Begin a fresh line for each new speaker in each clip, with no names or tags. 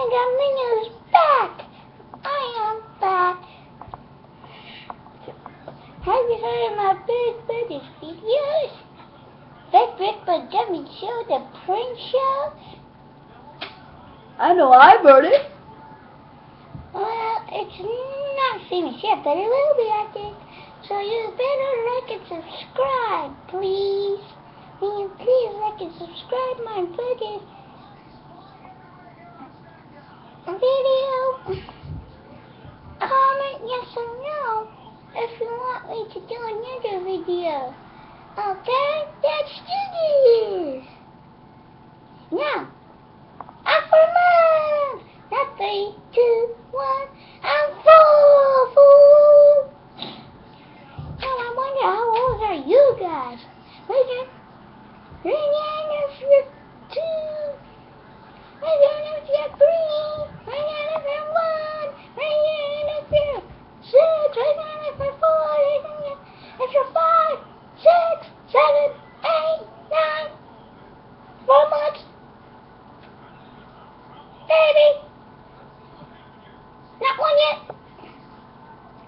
Mega Minno's back! I am back! Have you heard of my Bird Brothers videos? Bird Jummy Show, the Prince Show?
I know I've heard it.
Well, it's not famous yet, but it will be, I think. So you better like and subscribe, please. Can you please like and subscribe my brothers video? Comment yes or no if you want me to do another video. Okay? Let's do this. Now, affirm. Not 3, 2, 1, and fool. Now I wonder how old are you guys? Ring in if you're 2. Ring in if you're 3. Ring in if you're 1. Ring in if you're 6. Ring in if you're 4. Ring in if you're 5, 6, 7, 8, 9. 4 months. Baby. Not one yet.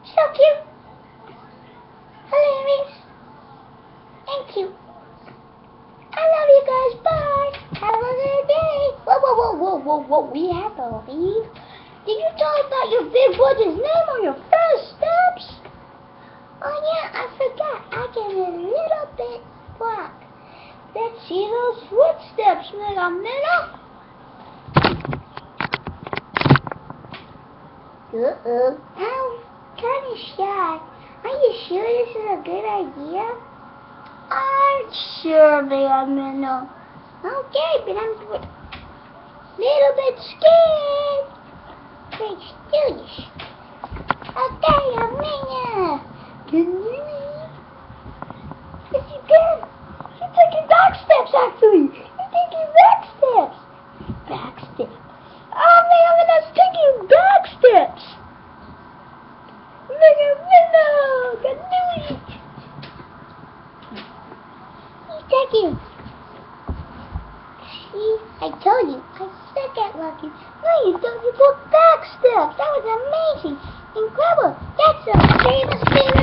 So cute. Hilarious. And cute. I love you guys. Bye. Have a good day. Whoa. We have to leave. Did you talk about your big brother's name on your first steps? Oh yeah, I forgot. I get a little bit black. Let's see those footsteps, Mega Minnow. I'm kind of shy. Are you sure this is a good idea? I'm sure, Mega Minnow. Okay, but I'm a little bit scared. Let's do this. Okay, Amina. Can you? Yes, you can. You're taking back steps, actually. You're taking back steps. Back steps. Oh, Mega Minnow's taking back steps. Mega Minnow, can do it. He's taking. See, I told you, I suck at walking. No, you don't. You took back steps. That was amazing. Incredible. That's the famous thing